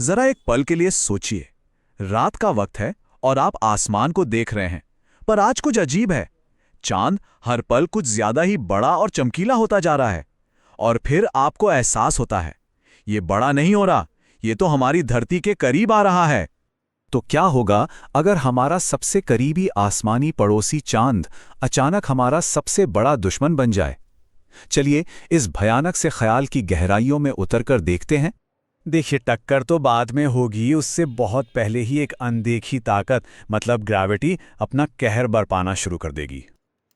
जरा एक पल के लिए सोचिए। रात का वक्त है और आप आसमान को देख रहे हैं, पर आज कुछ अजीब है। चांद हर पल कुछ ज्यादा ही बड़ा और चमकीला होता जा रहा है। और फिर आपको एहसास होता है, ये बड़ा नहीं हो रहा, ये तो हमारी धरती के करीब आ रहा है। तो क्या होगा अगर हमारा सबसे करीबी आसमानी पड़ोसी चांद अचानक हमारा सबसे बड़ा दुश्मन बन जाए? चलिए इस भयानक से ख्याल की गहराइयों में उतरकर देखते हैं। देखिए, टक्कर तो बाद में होगी, उससे बहुत पहले ही एक अनदेखी ताकत मतलब ग्रेविटी अपना कहर बरपाना शुरू कर देगी।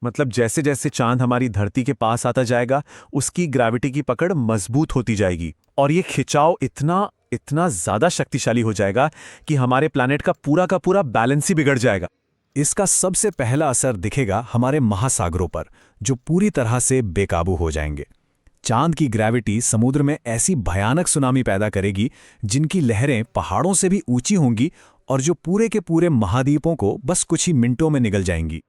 मतलब जैसे जैसे चांद हमारी धरती के पास आता जाएगा, उसकी ग्रेविटी की पकड़ मजबूत होती जाएगी और ये खिंचाव इतना इतना ज्यादा शक्तिशाली हो जाएगा कि हमारे प्लैनेट का पूरा बैलेंस ही बिगड़ जाएगा। इसका सबसे पहला असर दिखेगा हमारे महासागरों पर, जो पूरी तरह से बेकाबू हो जाएंगे। चांद की ग्रेविटी समुद्र में ऐसी भयानक सुनामी पैदा करेगी जिनकी लहरें पहाड़ों से भी ऊंची होंगी और जो पूरे के पूरे महाद्वीपों को बस कुछ ही मिनटों में निगल जाएंगी।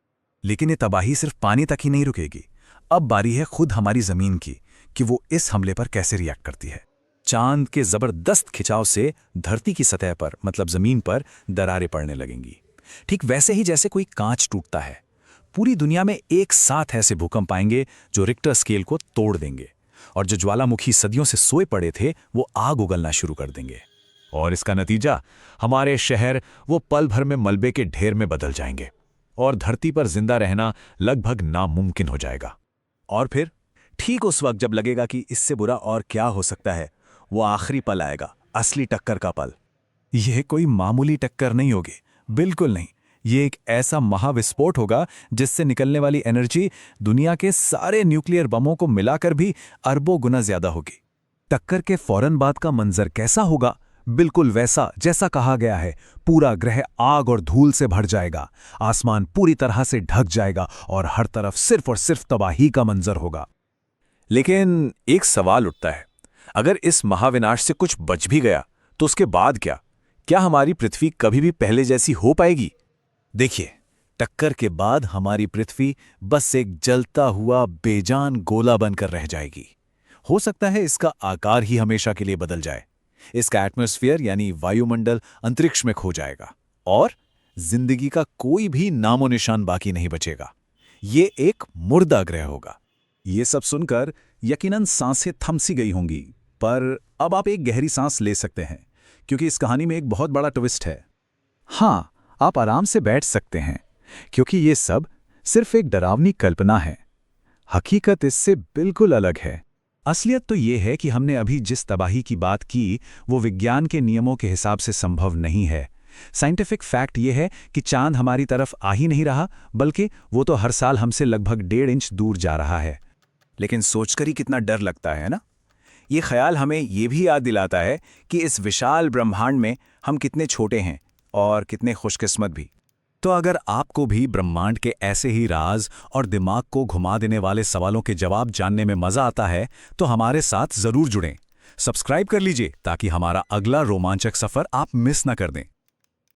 लेकिन ये तबाही सिर्फ पानी तक ही नहीं रुकेगी। अब बारी है खुद हमारी जमीन की कि वो इस हमले पर कैसे रिएक्ट करती है। चांद के जबरदस्त खिंचाव से धरती की सतह पर मतलब जमीन पर दरारें पड़ने लगेंगी, ठीक वैसे ही जैसे कोई कांच टूटता है। पूरी दुनिया में एक साथ ऐसे भूकंप आएंगे जो रिक्टर स्केल को तोड़ देंगे और जो ज्वालामुखी सदियों से सोए पड़े थे वो आग उगलना शुरू कर देंगे। और इसका नतीजा, हमारे शहर वो पल भर में मलबे के ढेर में बदल जाएंगे और धरती पर जिंदा रहना लगभग नामुमकिन हो जाएगा। और फिर ठीक उस वक्त जब लगेगा कि इससे बुरा और क्या हो सकता है, वो आखिरी पल आएगा, असली टक्कर का पल। यह कोई मामूली टक्कर नहीं होगी, बिल्कुल नहीं। ये एक ऐसा महाविस्फोट होगा जिससे निकलने वाली एनर्जी दुनिया के सारे न्यूक्लियर बमों को मिलाकर भी अरबों गुना ज्यादा होगी। टक्कर के फौरन बाद का मंजर कैसा होगा? बिल्कुल वैसा जैसा कहा गया है। पूरा ग्रह आग और धूल से भर जाएगा, आसमान पूरी तरह से ढक जाएगा और हर तरफ सिर्फ और सिर्फ तबाही का मंजर होगा। लेकिन एक सवाल उठता है, अगर इस महाविनाश से कुछ बच भी गया तो उसके बाद क्या? क्या हमारी पृथ्वी कभी भी पहले जैसी हो पाएगी? देखिए, टक्कर के बाद हमारी पृथ्वी बस एक जलता हुआ बेजान गोला बनकर रह जाएगी। हो सकता है इसका आकार ही हमेशा के लिए बदल जाए। इसका एटमॉस्फेयर यानी वायुमंडल अंतरिक्ष में खो जाएगा और जिंदगी का कोई भी नामो निशान बाकी नहीं बचेगा। ये एक मुर्दा ग्रह होगा। ये सब सुनकर यकीनन सांसें थम सी गई होंगी, पर अब आप एक गहरी सांस ले सकते हैं क्योंकि इस कहानी में एक बहुत बड़ा ट्विस्ट है। हाँ, आप आराम से बैठ सकते हैं क्योंकि ये सब सिर्फ एक डरावनी कल्पना है। हकीकत इससे बिल्कुल अलग है। असलियत तो ये है कि हमने अभी जिस तबाही की बात की वो विज्ञान के नियमों के हिसाब से संभव नहीं है। साइंटिफिक फैक्ट ये है कि चांद हमारी तरफ आ ही नहीं रहा, बल्कि वो तो हर साल हमसे लगभग 1.5 इंच दूर जा रहा है। लेकिन सोचकर ही कितना डर लगता है ना? ये ख्याल हमें ये भी याद दिलाता है कि इस विशाल ब्रह्मांड में हम कितने छोटे हैं और कितने खुशकिस्मत भी। तो अगर आपको भी ब्रह्मांड के ऐसे ही राज और दिमाग को घुमा देने वाले सवालों के जवाब जानने में मजा आता है तो हमारे साथ जरूर जुड़ें। सब्सक्राइब कर लीजिए ताकि हमारा अगला रोमांचक सफर आप मिस न कर दें।